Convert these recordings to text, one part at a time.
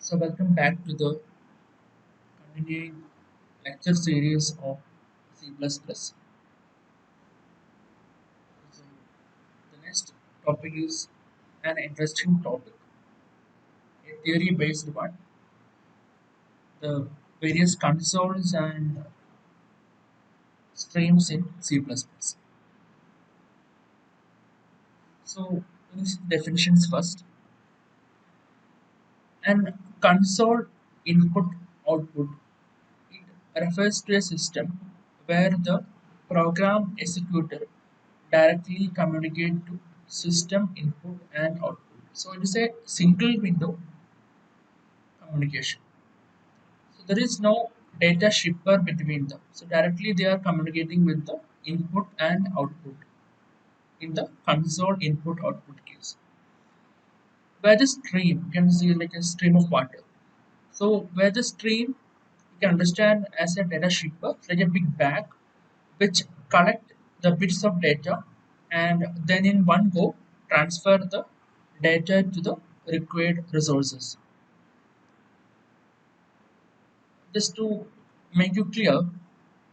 So welcome back to the continuing lecture series of C++. So the next topic is an interesting topic, a theory-based one, the various consoles and streams in C++. So these definitions first. An console input output, it refers to a system where the program executor directly communicate to system input and output. So it is a single window communication. So there is no data shipper between them. So directly they are communicating with the input and output in the console input output case. Where the stream, you can see like a stream of water. So where the stream you can understand as a data shipper, like a big bag which collect the bits of data and then in one go transfer the data to the required resources. Just to make you clear,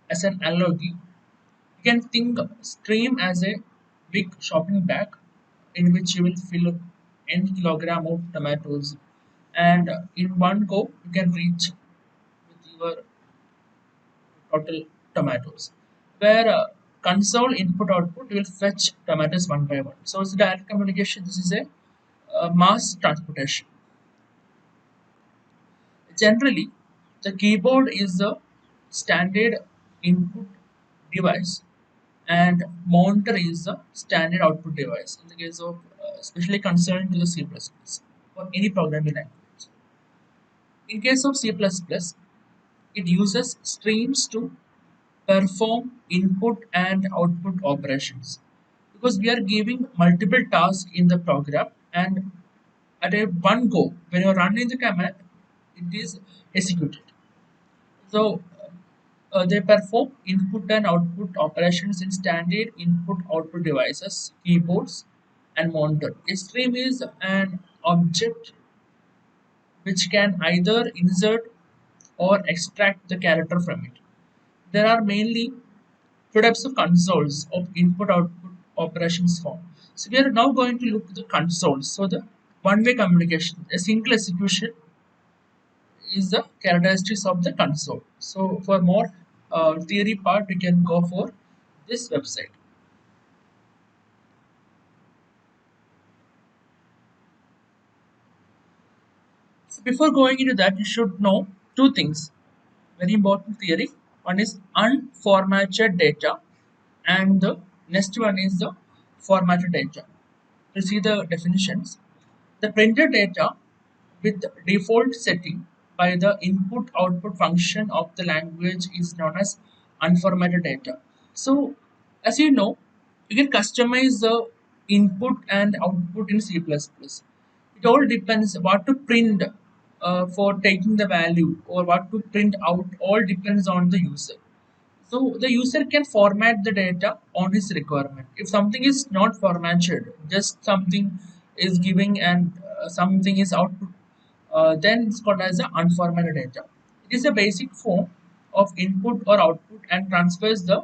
as an analogy, you can think stream as a big shopping bag in which you will fill n kilogram of tomatoes and in one go you can reach with your total tomatoes. Where console input output will fetch tomatoes one by one. So it's direct communication. This is a mass transportation. Generally, the keyboard is the standard input device and monitor is the standard output device in the case of especially concerned to the C++ or any programming language. In case of C++, it uses streams to perform input and output operations because we are giving multiple tasks in the program and at a one go when you're running the command it is executed. So they perform input and output operations in standard input output devices, keyboards, and monitor. A stream is an object which can either insert or extract the character from it. There are mainly two types of consoles of input output operations form. So we are now going to look at the consoles. So the one-way communication, a single execution is the characteristics of the console. So for more theory part, we can go for this website. So before going into that, you should know two things. Very important theory. One is unformatted data, and the next one is the formatted data. To see the definitions, the printed data with default setting by the input output function of the language is known as unformatted data. So, as you know, you can customize the input and output in C++. It all depends what to print for taking the value or what to print out, all depends on the user. So the user can format the data on his requirement. If something is not formatted, just something is giving and something is output, then it's called as the unformatted data. It is a basic form of input or output and transfers the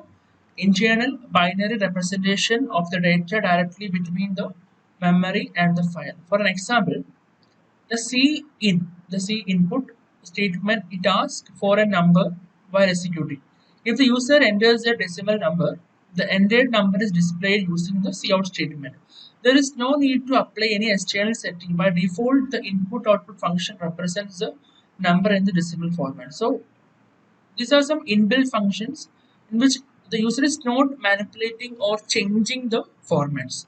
internal binary representation of the data directly between the memory and the file. For an example, the C input statement, it asks for a number while executing. If the user enters a decimal number, the entered number is displayed using the cout statement. There is no need to apply any external setting. By default, the input output function represents the number in the decimal format. So these are some inbuilt functions in which the user is not manipulating or changing the formats.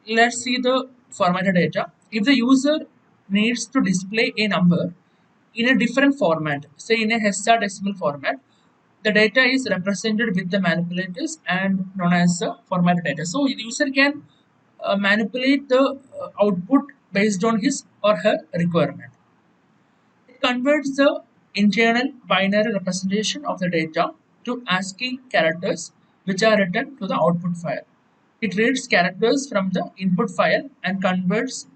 Let's see the formatted data. If the user needs to display a number in a different format, say in a hexadecimal format, the data is represented with the manipulators and known as the formatted data. So the user can manipulate the output based on his or her requirement. It converts the internal binary representation of the data to ASCII characters which are written to the output file. It reads characters from the input file and converts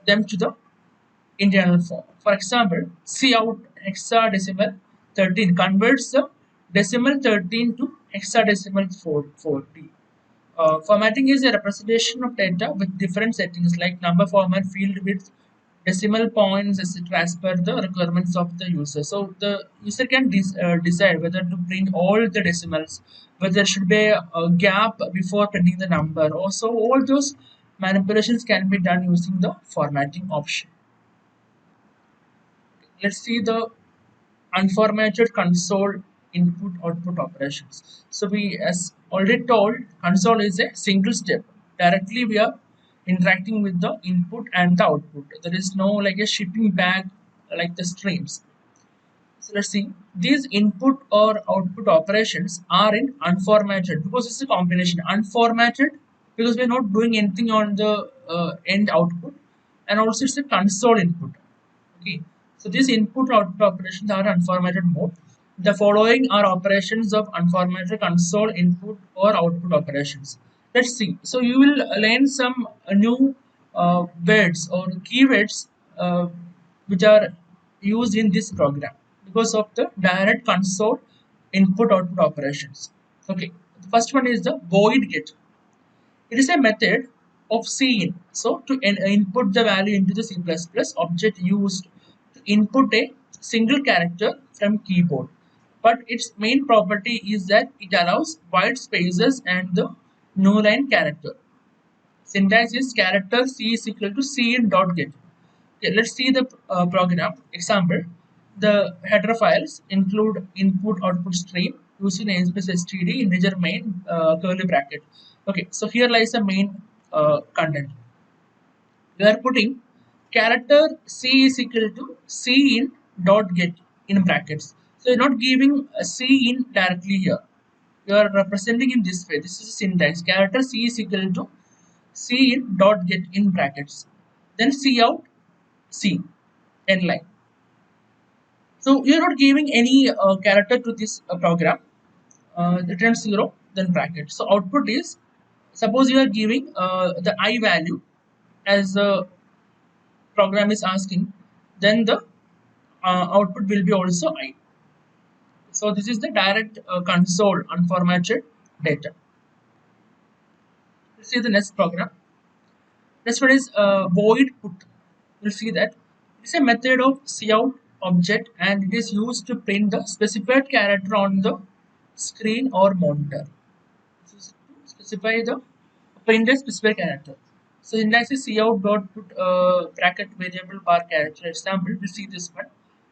them to the internal form. For example, Cout hexadecimal 13 converts the decimal 13 to hexadecimal 40. Formatting is a representation of data with different settings like number format, field width, decimal points, etc. as per the requirements of the user. So the user can decide whether to print all the decimals, whether there should be a gap before printing the number. Also, all those manipulations can be done using the formatting option. Let's see the unformatted console input output operations. So we, as already told, console is a single step. Directly we are interacting with the input and the output. There is no like a shipping back like the streams. So let's see. These input or output operations are in unformatted because it's a combination. Unformatted because we're not doing anything on the end output, and also it's a console input. Okay, so these input output operations are unformatted mode. The following are operations of unformatted console input or output operations. Let's see. So you will learn some new words or keywords which are used in this program because of the direct console input output operations. Okay, the first one is the void get. It is a method of cin. So to input the value into the C++ object used to input a single character from keyboard. But its main property is that it allows white spaces and the no line character. Syntax is character C is equal to cin dot get. Okay, let's see the program example. The header files include input output stream using namespace std integer main curly bracket. Okay, so here lies the main content. We are putting character c is equal to c in dot get in brackets. So you're not giving a c in directly here. You are representing in this way. This is a syntax. Character c is equal to c in dot get in brackets. Then c out c end line. So you're not giving any character to this program. Return 0, then bracket. So output is, suppose you are giving the I value as the program is asking, then the output will be also I. So this is the direct console unformatted data. Let's see the next program. Next one is void put. We'll see that it's a method of cout object and it is used to print the specified character on the screen or monitor. This is to specify the print a specified character. So syntax is cout dot put bracket variable bar character. Example, we see this one.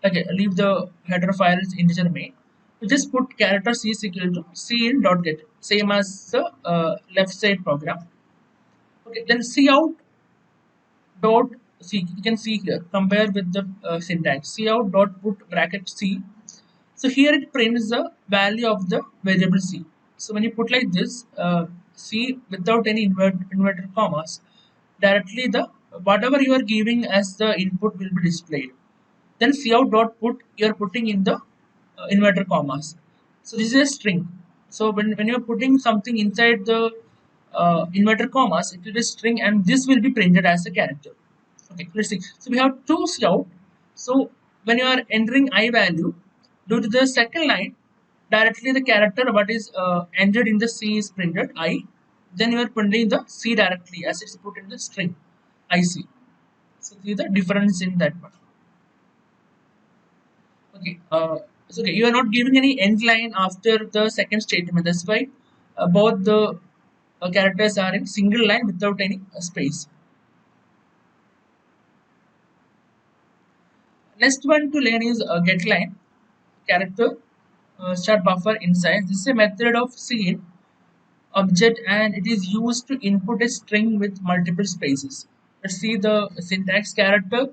Okay, leave the header files integer main. We just put character c is equal to c in dot get, same as the left side program. Okay, then cout dot c, you can see here compare with the syntax cout dot put bracket c. So here it prints the value of the variable c. So when you put like this c without any inverted commas, directly the whatever you are giving as the input will be displayed. Then cout dot put, you are putting in the inverted commas. So this is a string. So when you are putting something inside the inverted commas, it will be string and this will be printed as a character. Okay, let's see. So we have two cout. So when you are entering I value, due to the second line, directly the character what is entered in the C is printed I. Then you are printing the C directly as it's put in the string IC. So see the difference in that one. Okay, so okay, you are not giving any end line after the second statement. That's why both the characters are in single line without any space. Next one to learn is getLine character start buffer inside. This is a method of cin object and it is used to input a string with multiple spaces. Let's see the syntax character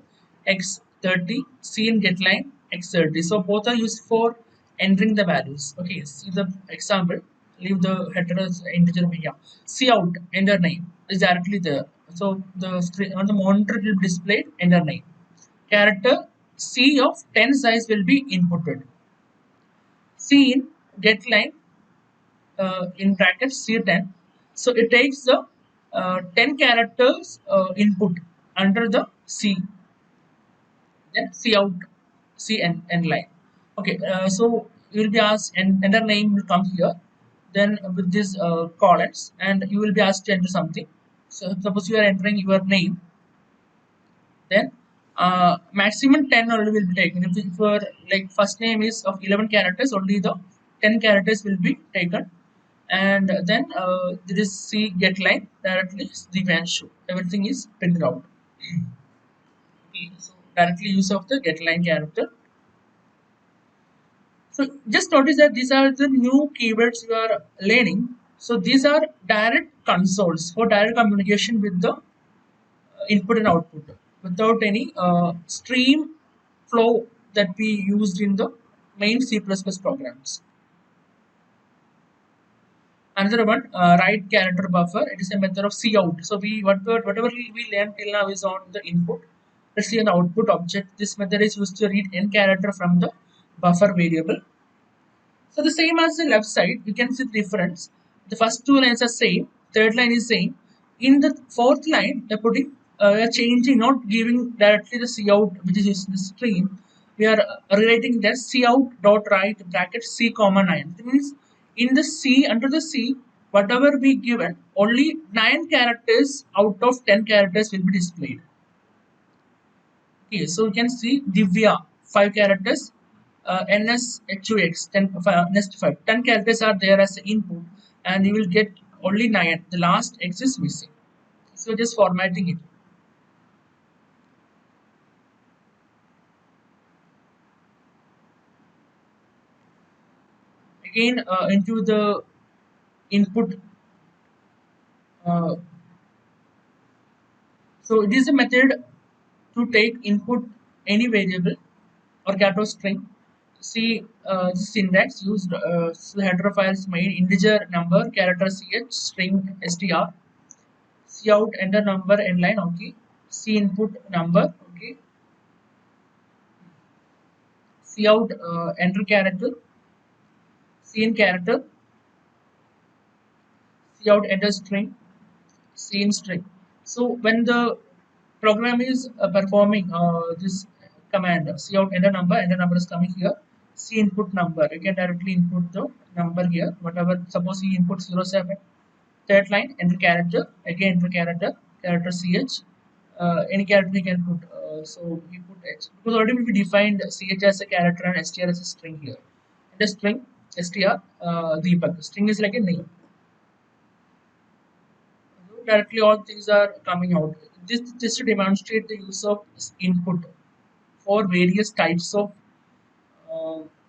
x30 cin getLine x30. So both are used for entering the values. Okay, see the example. Leave the header as integer media. Cout enter name is directly there. So the screen on the monitor will be displayed enter name. Character C of 10 size will be inputted. C in getLine in brackets C10. So it takes the 10 characters input under the C. then C out, C end line. Okay, so you will be asked, and enter name will come here. Then with these columns, and you will be asked to enter something. So suppose you are entering your name, then maximum 10 only will be taken. If your like first name is of 11 characters, only the 10 characters will be taken. And then there is C get line directly the van show. Everything is printed out. Okay, so directly use of the get line character. So just notice that these are the new keywords you are learning. So these are direct consoles for direct communication with the input and output without any stream flow that we used in the main C++ programs. Another one, write character buffer. It is a method of cout. So whatever we learned till now is on the input. Let's see an output object. This method is used to read n character from the buffer variable. So the same as the left side, you can see the difference. The first two lines are same, third line is same. In the fourth line, they're putting, we are changing, not giving directly the cout, which is used in the stream. We are relating that cout dot write bracket c comma 9. That means in the C, under the C, whatever we given, only 9 characters out of 10 characters will be displayed. Okay, so you can see Divya, 5 characters, NSHUX, 10, next 5. 10 characters are there as input, and you will get only 9. The last X is missing. So just formatting it. Again, into the input. Uh, so it is a method to take input any variable or character string. See syntax used so header files made integer number character ch string str C out enter number end line, okay. C input number, okay. C out enter character, C in character, C out enter string, C in string. So when the program is performing this command, C out enter number is coming here. C input number, you can directly input the number here. Whatever, suppose he input 07. Third line enter character, again enter character, character ch, any character you can put. So we put H because already we defined ch as a character and str as a string here. And the string str Deepak. String is like a name. So directly all things are coming out. This just to demonstrate the use of input for various types of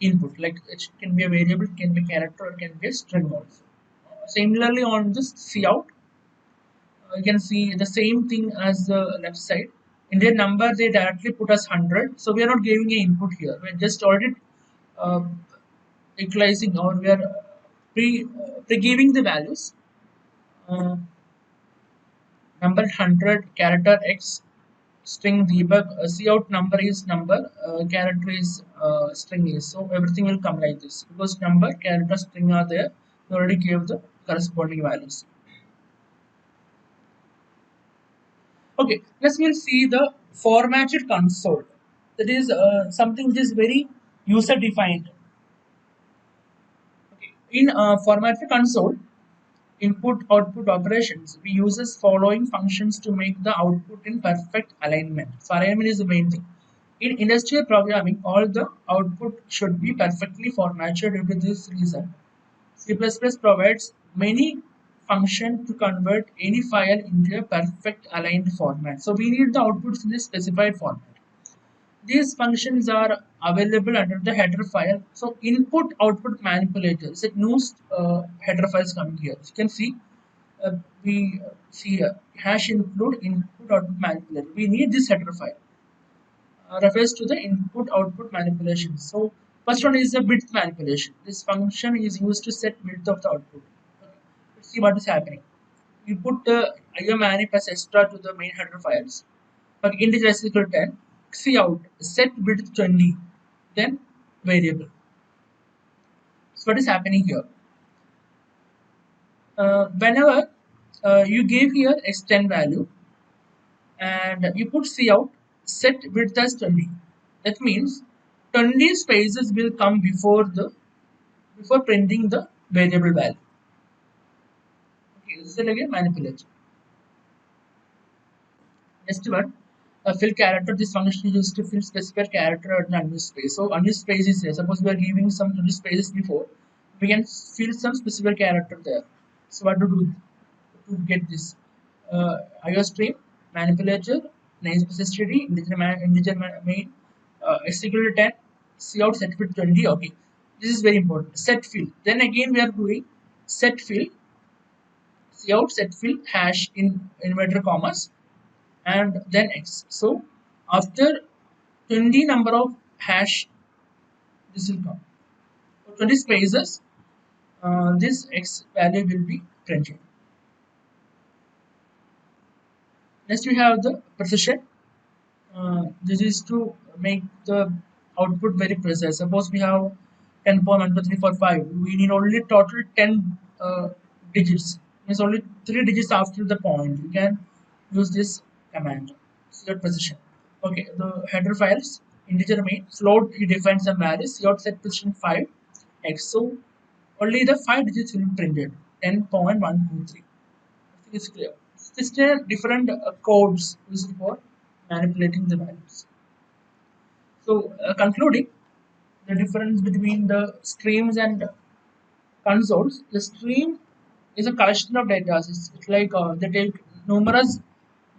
input. Like it can be a variable, it can be character, or it can be a string also. Similarly on this cout, you can see the same thing as the left side. In their number, they directly put us 100. So we are not giving an input here. We're just already uh, equalizing, or we are pre-giving the values. Uh, Number 100, character X, string debug, cout number is number, character is string is. So everything will come like this because number, character, string are there. We already gave the corresponding values. Okay, next we'll see the formatted console. That is something which is very user defined. Okay. In formatted console, input output operations, we uses following functions to make the output in perfect alignment. So alignment is the main thing. In industrial programming, all the output should be perfectly formatted due to this reason. C++ provides many functions to convert any file into a perfect aligned format. So we need the outputs in a specified format. These functions are available under the header file. So input output manipulators, it knows header files coming here. As you can see, we see hash include input output manipulator. We need this header file. Refers to the input output manipulation. So first one is the bit manipulation. This function is used to set width of the output. Okay. Let's see what is happening. We put the IO manip as extra to the main header files. Okay, integer is equal to 10. Cout set width 20. Then variable. So what is happening here? Whenever you give here x10 value and you put cout set width as 20. That means 20 spaces will come before printing the variable value. Okay, this is again manipulation. Next one, fill character. This function is used to fill specified character at an unused space. So unused space is here. Suppose we are giving some unused spaces before, we can fill some specified character there. So what to do to get this? IO stream, manipulator, namespace std, main, execute 10, cout set fill 20. Okay, this is very important. Set fill. Then again we are doing set fill, cout set fill hash in inverter commas and then x. So after 20 number of hash, this will come. For 20 spaces, this x value will be printed. Next we have the precision. This is to make the output very precise. Suppose we have 10.12345. We need only total 10 digits. Means only 3 digits after the point. We can use this command. Set precision. Okay, the header files, integer main, float, you define some values, you set position 5, x. So only the 5 digits will be printed. 10.123. I think it's clear. Just different codes used for manipulating the values. So, concluding the difference between the streams and consoles, the stream is a collection of data. It's like they take numerous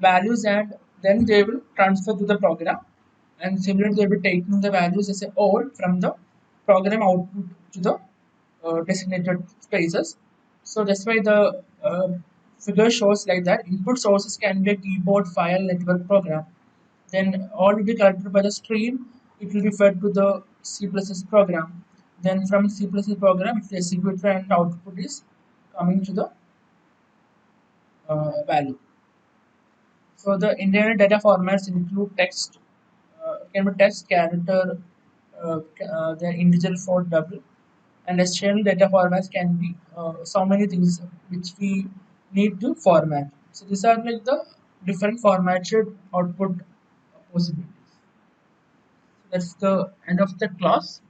values and then they will transfer to the program. And similarly, they will be taking the values as a whole from the program output to the designated spaces. So that's why the figure shows like that. Input sources can be a keyboard, file, network, program. Then all will be collected by the stream. It will be fed to the C++ program. Then from C++ program, it will execute and output is coming to the value. So the internal data formats include text, can be text, character, the integer, for double, and external data formats can be so many things which we need to format. So these are like the different formatted output possibilities. That's the end of the class.